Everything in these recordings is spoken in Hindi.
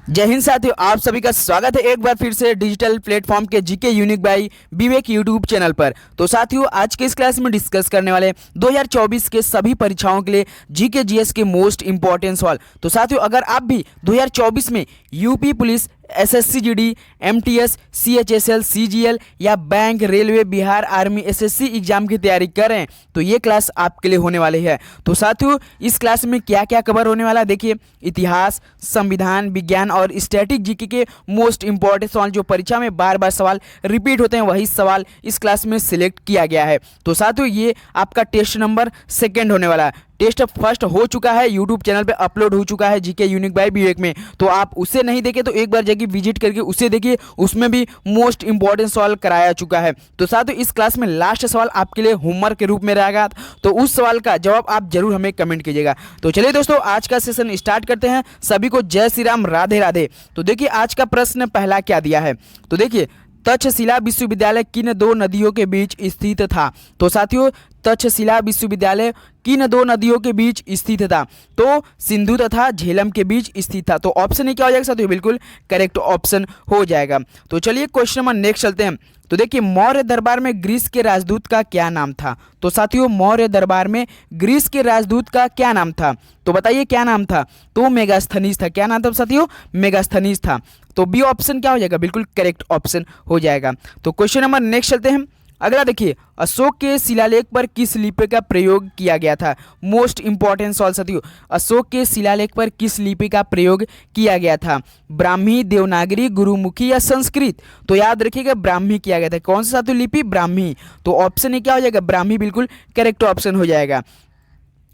जय हिंद साथियों, आप सभी का स्वागत है एक बार फिर से डिजिटल प्लेटफॉर्म के GK unique by Vivek YouTube channel पर। तो साथियों, आज के इस क्लास में डिस्कस करने वाले 2024 के सभी परीक्षाओं के लिए जीके जीएस के मोस्ट इंपॉर्टेंट सवाल। तो साथियों, अगर आप भी 2024 में UP police, SSC GD, MTS, CHSL, CGL या bank, railway, Bihar army, SSC exam की तैयारी कर रहे हैं तो ये क्लास आपके लिए होने वाली है। तो साथियों, इस क्लास में क्या क्या कवर होने वाला है देखिए। इतिहास, संविधान, विज्ञान और स्टैटिक जीके के मोस्ट इंपॉर्टेंट सवाल जो परीक्षा में बार बार सवाल रिपीट होते हैं, वही सवाल इस क्लास में सिलेक्ट किया गया है। तो साथियों, ये आपका टेस्ट नंबर 2 होने वाला है। टेस्ट फर्स्ट हो चुका है, यूट्यूब चैनल पे अपलोड हो चुका है जीके यूनिक बाय विवेक में। तो आप उसे नहीं देखे तो एक बार जाके विजिट करके उसे देखिए, उसमें भी मोस्ट इंपॉर्टेंट सवाल कराया चुका है। तो साथियों, इस क्लास में लास्ट सवाल आपके लिए होमवर्क के रूप में रहेगा, तो उस सवाल का जवाब आप जरूर हमें कमेंट कीजिएगा। तो चलिए दोस्तों, आज का सेशन स्टार्ट करते हैं। सभी को जय श्री राम, राधे राधे। तो देखिए, आज का प्रश्न पहला क्या दिया है। तो देखिए, तक्षशिला विश्वविद्यालय किन दो नदियों के बीच स्थित था। तो साथियों, तक्षशिला विश्वविद्यालय किन दो नदियों के बीच स्थित था। तो सिंधु तथा झेलम के बीच स्थित था। तो ऑप्शन ए क्या हो जाएगा साथियों, बिल्कुल करेक्ट ऑप्शन हो जाएगा। तो चलिए क्वेश्चन नंबर नेक्स्ट चलते हैं। तो देखिए, मौर्य दरबार में ग्रीस के राजदूत का क्या नाम था। तो साथियों, मौर्य दरबार में ग्रीस के राजदूत का क्या नाम था। तो बताइए क्या नाम था। तो मेगास्थनीज था। क्या नाम था साथियों, मेगास्थनीज था। तो बी ऑप्शन क्या हो जाएगा, बिल्कुल करेक्ट ऑप्शन हो जाएगा। तो क्वेश्चन नंबर नेक्स्ट चलते हैं। अगला देखिए, अशोक के शिलालेख पर किस लिपि का प्रयोग किया गया था। मोस्ट इंपॉर्टेंट सवाल साथियों, अशोक के शिलालेख पर किस लिपि का प्रयोग किया गया था। ब्राह्मी, देवनागरी, गुरुमुखी या संस्कृत। तो याद रखिएगा, ब्राह्मी किया गया था। कौन सा साथियों लिपि, ब्राह्मी। तो ऑप्शन ए क्या हो जाएगा, ब्राह्मी बिल्कुल करेक्ट ऑप्शन हो जाएगा।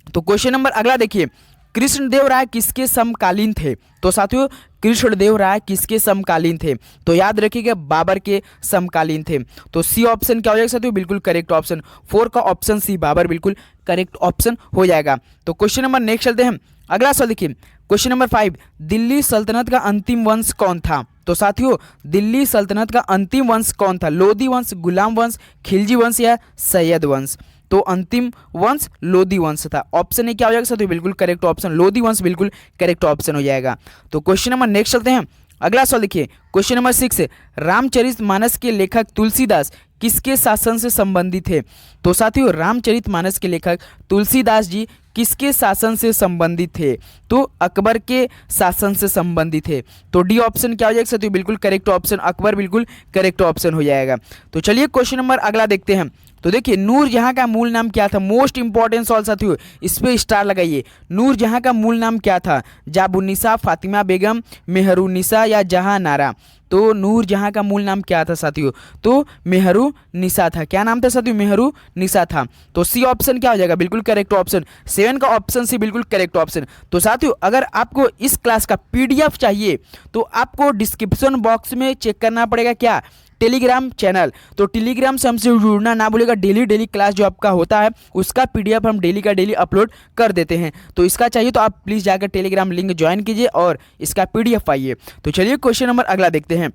तो क्वेश्चन नंबर अगला देखिए, कृष्णदेव राय किसके समकालीन थे। तो साथियों, कृष्णदेव राय किसके समकालीन थे। तो याद रखिएगा, बाबर के समकालीन थे। तो सी ऑप्शन क्या हो जाएगा साथियों, बिल्कुल करेक्ट ऑप्शन। 4 का ऑप्शन सी, बाबर बिल्कुल करेक्ट ऑप्शन हो जाएगा। तो क्वेश्चन नंबर नेक्स्ट चलते हैं। अगला सवाल देखिए, क्वेश्चन नंबर 5, दिल्ली सल्तनत का अंतिम वंश कौन था। तो साथियों, दिल्ली सल्तनत का अंतिम वंश कौन था। लोधी वंश, गुलाम वंश, खिलजी वंश या सैयद वंश। तो अंतिम वंश लोधी वंश था। ऑप्शन ए क्या हो जाएगा साथियों, बिल्कुल करेक्ट ऑप्शन, लोधी वंश बिल्कुल करेक्ट ऑप्शन हो जाएगा। तो क्वेश्चन नंबर नेक्स्ट चलते हैं। अगला सवाल देखिए, क्वेश्चन नंबर 6, रामचरितमानस के लेखक तुलसीदास किसके शासन से संबंधित थे। तो साथियों, रामचरितमानस के लेखक तुलसीदास जी किसके शासन से संबंधित थे। तो अकबर के शासन से संबंधित थे। तो डी ऑप्शन क्या हो जाएगा साथियों, बिल्कुल करेक्ट ऑप्शन, अकबर बिल्कुल करेक्ट ऑप्शन हो जाएगा। तो चलिए क्वेश्चन नंबर अगला देखते हैं। तो देखिए, नूरजहां का मूल नाम क्या था। मोस्ट इंपॉर्टेंट सवाल साथियों, इस पे स्टार लगाइए। नूरजहां का मूल नाम क्या था। जाबुन्निसा, फातिमा बेगम, मेहरुन्निसा या जहां नारा। तो नूरजहां का मूल नाम क्या था साथियों, तो मेहरुन्निसा था। क्या नाम था साथियों, मेहरुन्निसा था। तो सी ऑप्शन क्या हो जाएगा, बिल्कुल करेक्ट ऑप्शन, 7 का ऑप्शन सी बिल्कुल करेक्ट ऑप्शन। तो साथियों, अगर आपको इस क्लास का पीडीएफ चाहिए तो आपको डिस्क्रिप्शन बॉक्स में चेक करना पड़ेगा क्या, टेलीग्राम चैनल। तो टेलीग्राम से हमसे जुड़ना ना भूलेगा। डेली क्लास जो आपका होता है उसका पीडीएफ हम डेली का डेली अपलोड कर देते हैं। तो इसका चाहिए तो आप प्लीज़ जाकर टेलीग्राम लिंक ज्वाइन कीजिए और इसका पीडीएफ पाइए। तो चलिए क्वेश्चन नंबर अगला देखते हैं।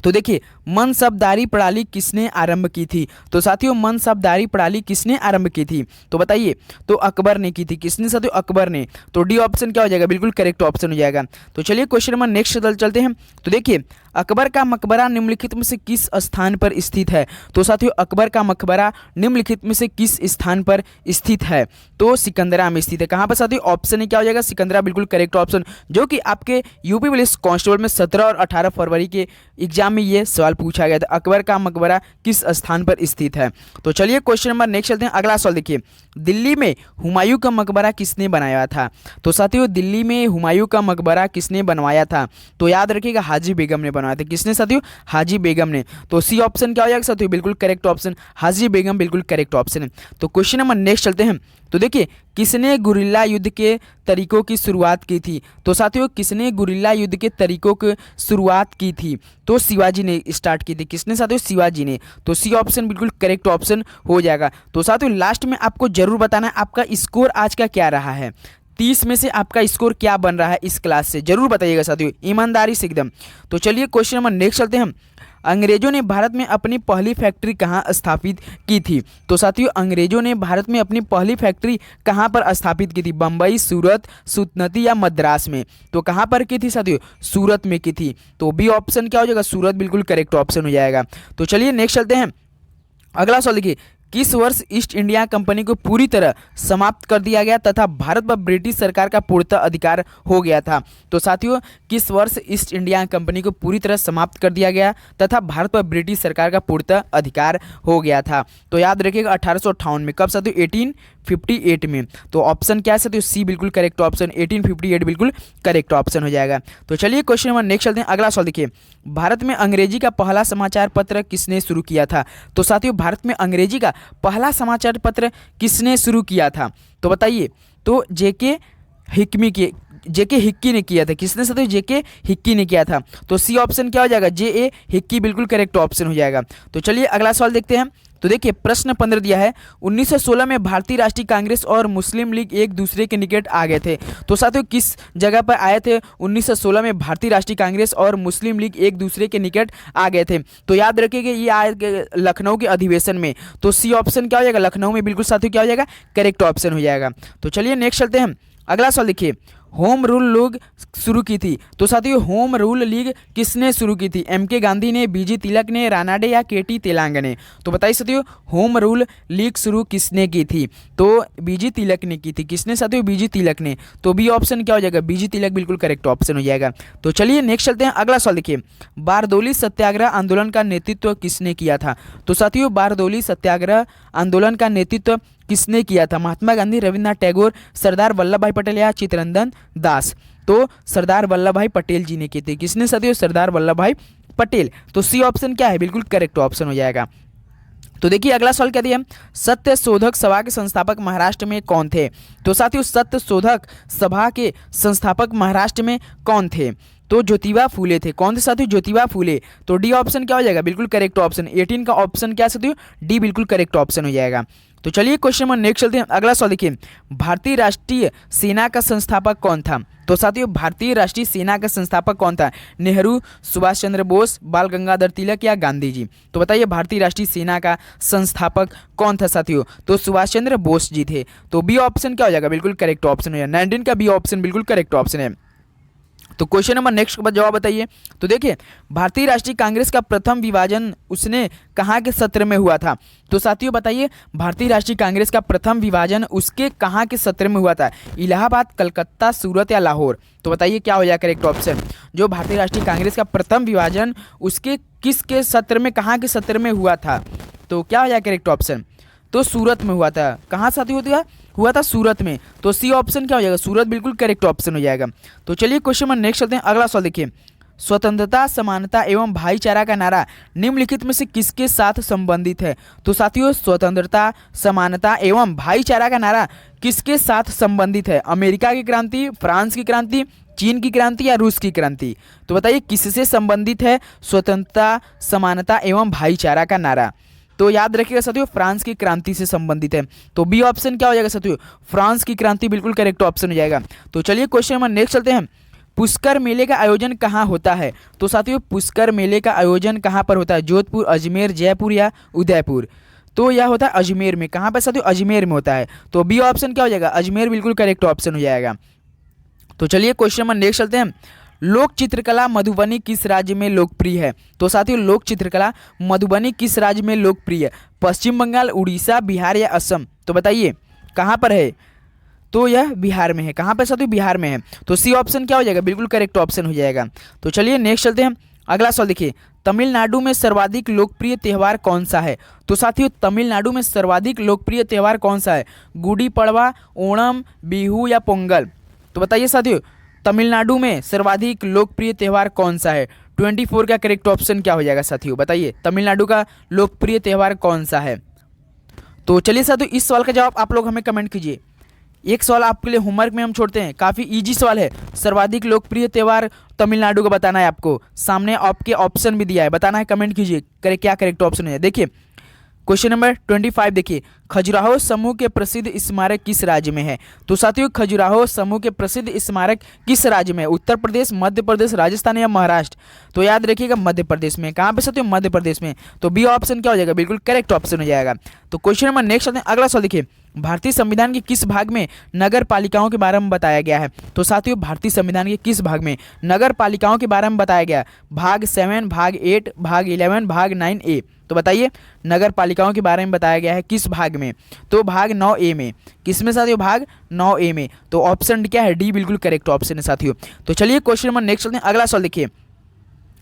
तो देखिए, मनसबदारी प्रणाली किसने आरंभ की थी। तो साथियों, मनसबदारी प्रणाली किसने आरंभ की थी। तो बताइए, तो अकबर ने की थी। किसने साथियों, अकबर ने। तो डी ऑप्शन क्या हो जाएगा, बिल्कुल करेक्ट ऑप्शन हो जाएगा। तो चलिए क्वेश्चन नंबर नेक्स्ट चलते हैं। तो देखिए, अकबर का मकबरा निम्नलिखित में से किस स्थान पर स्थित है। तो साथियों, अकबर का मकबरा निम्नलिखित में से किस स्थान पर स्थित है। तो सिकंदरा में स्थित है। कहाँ पर साथियों, ऑप्शन ए क्या हो जाएगा, सिकंदरा बिल्कुल करेक्ट ऑप्शन, जो कि आपके यूपी पुलिस कांस्टेबल में 17 और 18 फरवरी के एग्जाम में ये सवाल पूछा गया था, अकबर का मकबरा किस स्थान पर स्थित है। तो चलिए क्वेश्चन नंबर नेक्स्ट चलते हैं। अगला सवाल देखिए, दिल्ली में हुमायूं का मकबरा किसने बनाया था। तो साथियों, दिल्ली में हुमायूं का मकबरा किसने बनवाया था। तो याद रखिएगा, हाजी बेगम ने बनवाया था। किसने साथियों, हाजी बेगम ने। तो सी ऑप्शन क्या हो जाएगा साथियों, बिल्कुल करेक्ट ऑप्शन, हाजी बेगम बिल्कुल करेक्ट ऑप्शन है। तो क्वेश्चन नंबर नेक्स्ट चलते हैं। तो देखिए, किसने गुरिल्ला युद्ध के तरीकों की शुरुआत की थी। तो साथियों, किसने गुरिल्ला युद्ध के तरीकों की शुरुआत की थी। तो शिवाजी ने स्टार्ट की थी। किसने साथियों, शिवाजी ने। तो सी ऑप्शन बिल्कुल करेक्ट ऑप्शन हो जाएगा। तो साथियों, लास्ट में आपको जरूर बताना है आपका स्कोर आज का क्या रहा है। 30 में से आपका स्कोर क्या बन रहा है इस क्लास से, जरूर बताइएगा साथियों, ईमानदारी से एकदम। तो चलिए क्वेश्चन नंबर नेक्स्ट चलते हैं। अंग्रेजों ने भारत में अपनी पहली फैक्ट्री कहाँ स्थापित की थी? तो साथियों अंग्रेजों ने भारत में अपनी पहली फैक्ट्री कहाँ पर स्थापित की थी? बम्बई, सूरत, सूतनती या मद्रास में? तो कहाँ पर की थी साथियों? सूरत में की थी। तो बी ऑप्शन क्या हो जाएगा? सूरत बिल्कुल करेक्ट ऑप्शन हो जाएगा। तो चलिए नेक्स्ट चलते हैं। अगला सवाल देखिए, किस वर्ष ईस्ट इंडिया कंपनी को पूरी तरह समाप्त कर दिया गया तथा भारत पर ब्रिटिश सरकार का पूर्णतः अधिकार हो गया था? तो साथियों किस वर्ष ईस्ट इंडिया कंपनी को पूरी तरह समाप्त कर दिया गया तथा भारत पर ब्रिटिश सरकार का पूर्णतः अधिकार हो गया था? तो याद रखिएगा 1858 में। कब साथियों? 1858 में। तो ऑप्शन क्या है साथियों? सी बिल्कुल करेक्ट ऑप्शन, 1858 बिल्कुल करेक्ट ऑप्शन हो जाएगा। तो चलिए क्वेश्चन नंबर नेक्स्ट चलते हैं। अगला सवाल देखिए, भारत में अंग्रेजी का पहला समाचार पत्र किसने शुरू किया था? तो साथियों भारत में अंग्रेजी का पहला समाचार पत्र किसने शुरू किया था? तो बताइए। तो जेके हिक्की ने किया था। किसने साथियों? जेके हिक्की ने किया था। तो सी ऑप्शन क्या हो जाएगा? जे हिक्की बिल्कुल करेक्ट ऑप्शन हो जाएगा। तो चलिए अगला सवाल देखते हैं। तो देखिए प्रश्न 15 दिया है, 1916 में भारतीय राष्ट्रीय कांग्रेस और मुस्लिम लीग एक दूसरे के निकट आ गए थे। तो साथियों किस जगह पर आए थे? 1916 में भारतीय राष्ट्रीय कांग्रेस और मुस्लिम लीग एक दूसरे के निकट आ गए थे। तो याद रखिएगा ये आए लखनऊ के अधिवेशन में। तो सी ऑप्शन क्या हो जाएगा? लखनऊ में बिल्कुल साथियों क्या हो जाएगा? करेक्ट ऑप्शन हो जाएगा। तो चलिए नेक्स्ट चलते हैं। अगला सवाल देखिए, होम रूल लीग शुरू की थी। तो साथियों होम रूल लीग किसने शुरू की थी? एम के गांधी ने, बीजी तिलक ने, रानाडे या केटी तेलांग ने? तो बताइए साथियों होम रूल लीग शुरू किसने की थी? तो बीजी तिलक ने की थी। किसने साथियों? बीजी तिलक ने। तो बी ऑप्शन क्या हो जाएगा? बीजी तिलक बिल्कुल करेक्ट ऑप्शन हो जाएगा। तो चलिए नेक्स्ट चलते हैं। अगला सवाल देखिए, बारदोली सत्याग्रह आंदोलन का नेतृत्व किसने किया था? तो साथियों बारदोली सत्याग्रह आंदोलन का नेतृत्व किसने किया था? महात्मा गांधी, रविन्द्रनाथ टैगोर, सरदार वल्लभ भाई पटेल या चित्तरंजन दास? तो सरदार वल्लभ भाई पटेल जी ने की थी। किसने साथियों? सरदार वल्लभ भाई पटेल। तो सी ऑप्शन क्या है? बिल्कुल करेक्ट ऑप्शन हो जाएगा। तो देखिए अगला सवाल क्या दिया, सत्य शोधक सभा के संस्थापक महाराष्ट्र में कौन थे? तो साथियों सत्य शोधक सभा के संस्थापक महाराष्ट्र में कौन थे? तो ज्योतिबा फूले थे। कौन थे साथियों? ज्योतिबा फूले। तो डी ऑप्शन क्या हो जाएगा? बिल्कुल करेक्ट ऑप्शन, 18 का ऑप्शन क्या साथियों? डी बिल्कुल करेक्ट ऑप्शन हो जाएगा। तो चलिए क्वेश्चन नंबर नेक्स्ट चलते हैं। अगला सवाल देखिए, भारतीय राष्ट्रीय सेना का संस्थापक कौन था? तो साथियों भारतीय राष्ट्रीय सेना का संस्थापक कौन था? नेहरू, सुभाष चंद्र बोस, बाल गंगाधर तिलक या गांधी जी? तो बताइए भारतीय राष्ट्रीय सेना का संस्थापक कौन था साथियों? तो सुभाष चंद्र बोस जी थे। तो बी ऑप्शन क्या हो जाएगा? बिल्कुल करेक्ट ऑप्शन हो जाएगा। 19 का बी ऑप्शन बिल्कुल करेक्ट ऑप्शन है। तो क्वेश्चन नंबर नेक्स्ट का जवाब बताइए। तो देखिए भारतीय राष्ट्रीय कांग्रेस का प्रथम विभाजन उसने कहाँ के सत्र में हुआ था? तो साथियों बताइए भारतीय राष्ट्रीय कांग्रेस का प्रथम विभाजन उसके कहाँ के सत्र में हुआ था? इलाहाबाद, कलकत्ता, सूरत या लाहौर? तो बताइए क्या हो जाएगा करेक्ट ऑप्शन? जो भारतीय राष्ट्रीय कांग्रेस का प्रथम विभाजन उसके किसके सत्र में, कहाँ के सत्र में हुआ था? तो क्या हो जाएगा करेक्ट ऑप्शन? तो सूरत में हुआ था। कहाँ साथी हुआ था? सूरत में। तो सी ऑप्शन क्या हो जाएगा? सूरत बिल्कुल करेक्ट ऑप्शन हो जाएगा। तो चलिए क्वेश्चन नंबर नेक्स्ट चलते हैं। अगला सवाल देखिए, स्वतंत्रता, समानता एवं भाईचारा का नारा निम्नलिखित में से किसके साथ संबंधित है? तो साथियों स्वतंत्रता, समानता एवं भाईचारा का नारा किसके साथ संबंधित है? अमेरिका की क्रांति, फ्रांस की क्रांति, चीन की क्रांति या रूस की क्रांति? तो बताइए किससे संबंधित है स्वतंत्रता, समानता एवं भाईचारा का नारा? तो याद रखिएगा साथियों फ्रांस की क्रांति से संबंधित है। तो बी ऑप्शन क्या हो जाएगा साथियों? फ्रांस की क्रांति बिल्कुल करेक्ट ऑप्शन हो जाएगा। तो चलिए क्वेश्चन नंबर नेक्स्ट चलते हैं। पुष्कर मेले का आयोजन कहाँ होता है? तो साथियों पुष्कर मेले का आयोजन कहाँ पर होता है? जोधपुर, अजमेर, जयपुर या उदयपुर? तो यह होता है अजमेर में। कहाँ पर साथियों? अजमेर में होता है। तो बी ऑप्शन क्या हो जाएगा? अजमेर बिल्कुल करेक्ट ऑप्शन हो जाएगा। तो चलिए क्वेश्चन नंबर नेक्स्ट चलते हैं। लोक चित्रकला मधुबनी किस राज्य में लोकप्रिय है? तो साथियों लोक चित्रकला मधुबनी किस राज्य में लोकप्रिय है? पश्चिम बंगाल, उड़ीसा, बिहार या असम? तो बताइए कहाँ पर है? तो यह बिहार में है। कहाँ पर साथियों? बिहार में है। तो सी ऑप्शन क्या हो जाएगा? बिल्कुल करेक्ट ऑप्शन हो जाएगा। तो चलिए नेक्स्ट चलते हैं। अगला सवाल देखिए, तमिलनाडु में सर्वाधिक लोकप्रिय त्यौहार कौन सा है? तो साथियों तमिलनाडु में सर्वाधिक लोकप्रिय त्यौहार कौन सा है? गुड़ी पड़वा, ओणम, बिहू या पोंगल? तो बताइए साथियों तमिलनाडु में सर्वाधिक लोकप्रिय त्यौहार कौन सा है? 24 का करेक्ट ऑप्शन क्या हो जाएगा साथियों? बताइए तमिलनाडु का लोकप्रिय त्यौहार कौन सा है? तो चलिए साथियों इस सवाल का जवाब आप लोग हमें कमेंट कीजिए। एक सवाल आपके लिए होमवर्क में हम छोड़ते हैं, काफ़ी इजी सवाल है। सर्वाधिक लोकप्रिय त्यौहार तमिलनाडु का बताना है आपको। सामने आपके ऑप्शन भी दिया है, बताना है, कमेंट कीजिए करे क्या करेक्ट ऑप्शन है। देखिए क्वेश्चन नंबर 25 देखिए, खजुराहो समूह के प्रसिद्ध स्मारक किस राज्य में है? तो साथियों खजुराहो समूह के प्रसिद्ध स्मारक किस राज्य में है? उत्तर प्रदेश, मध्य प्रदेश, राजस्थान या महाराष्ट्र? तो याद रखिएगा मध्य प्रदेश में। कहाँ पे साथियों? मध्य प्रदेश में। तो बी ऑप्शन क्या हो जाएगा? बिल्कुल करेक्ट ऑप्शन हो जाएगा। तो क्वेश्चन नंबर नेक्स्ट आते हैं, अगला सवाल देखिए, भारतीय संविधान के किस भाग में नगर पालिकाओं के बारे में बताया गया है? तो साथियों भारतीय संविधान के किस भाग में नगर पालिकाओं के बारे में बताया गया? भाग 7, भाग 8, भाग 11, भाग 9A। तो बताइए नगर पालिकाओं के बारे में बताया गया है किस भाग में? तो भाग 9A में। किस में साथियों? भाग 9A में। तो ऑप्शन क्या है? डी बिल्कुल करेक्ट ऑप्शन है साथियों। तो चलिए क्वेश्चन नंबर नेक्स्ट चलते हैं, अगला सवाल देखिए,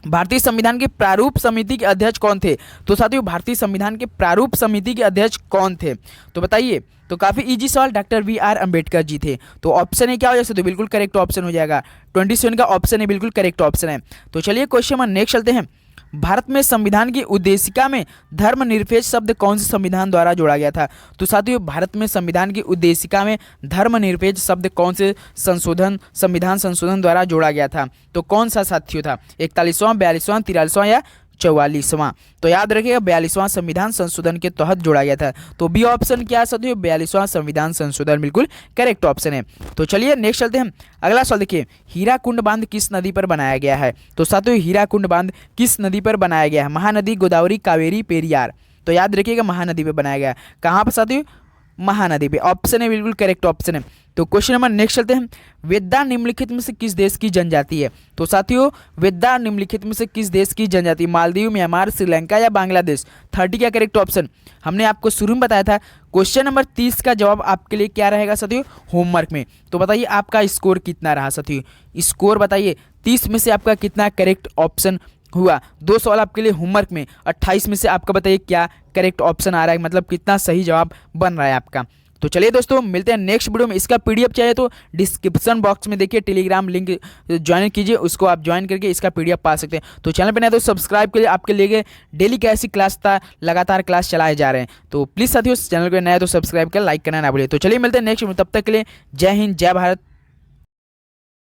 भारतीय संविधान के प्रारूप समिति के अध्यक्ष कौन थे? तो साथियों भारतीय संविधान के प्रारूप समिति के अध्यक्ष कौन थे? तो बताइए। तो काफी इजी सवाल, डॉक्टर बी.आर. अंबेडकर जी थे। तो ऑप्शन है क्या हो जाए? तो बिल्कुल करेक्ट ऑप्शन हो जाएगा। 27 का ऑप्शन है, बिल्कुल करेक्ट ऑप्शन है। तो चलिए क्वेश्चन नंबर नेक्स्ट चलते हैं, भारत में संविधान की उद्देशिका में धर्मनिरपेक्ष शब्द कौन से संविधान द्वारा जोड़ा गया था? तो साथियों भारत में संविधान की उद्देशिका में धर्मनिरपेक्ष शब्द कौन से संविधान संशोधन द्वारा जोड़ा गया था? तो कौन सा साथियों था? 41वां, 42वां, 43वां या 44वां? तो याद रखिएगा 42वां संविधान संशोधन के तहत जोड़ा गया था। तो बी ऑप्शन क्या साथियों? 42वां संविधान संशोधन बिल्कुल करेक्ट ऑप्शन है। तो चलिए नेक्स्ट चलते हैं, अगला सवाल देखिए, हीराकुंड बांध किस नदी पर बनाया गया है? तो साथियों हीराकुंड बांध किस नदी पर बनाया गया है? महानदी, गोदावरी, कावेरी, पेरियार? तो याद रखिएगा महानदी पे बनाया गया। कहाँ पर साथियों? महानदी पे। ऑप्शन है बिल्कुल करेक्ट ऑप्शन है। तो क्वेश्चन नंबर नेक्स्ट चलते हैं, वेदा निम्नलिखित में से किस देश की जनजाति है? तो साथियों वेदा निम्नलिखित में से किस देश की जनजाति? मालदीव, म्यांमार, श्रीलंका या बांग्लादेश? 30 का करेक्ट ऑप्शन। हमने आपको शुरू में बताया था क्वेश्चन नंबर 30 का जवाब आपके लिए क्या रहेगा साथियों? होमवर्क में। तो बताइए आपका स्कोर कितना रहा साथियों? स्कोर बताइए 30 में से आपका कितना करेक्ट ऑप्शन हुआ? 2 सवाल आपके लिए होमवर्क में, 28 में से आपका बताइए क्या करेक्ट ऑप्शन आ रहा है, मतलब कितना सही जवाब बन रहा है आपका। तो चलिए दोस्तों मिलते हैं नेक्स्ट वीडियो में। इसका पीडीएफ चाहिए तो डिस्क्रिप्शन बॉक्स में देखिए टेलीग्राम लिंक ज्वाइन कीजिए, उसको आप ज्वाइन करके इसका पीडीएफ पा सकते हैं। तो चैनल पर नए तो सब्सक्राइब करिए, आपके लिए डेली की ऐसी क्लास लगातार क्लास चलाए जा रहे हैं। तो प्लीज़ साथियों चैनल पर नए तो सब्सक्राइब कर लाइक करना ना भूलिए। तो चलिए मिलते हैं नेक्स्ट वीडियो, तब तक के लिए जय हिंद, जय भारत।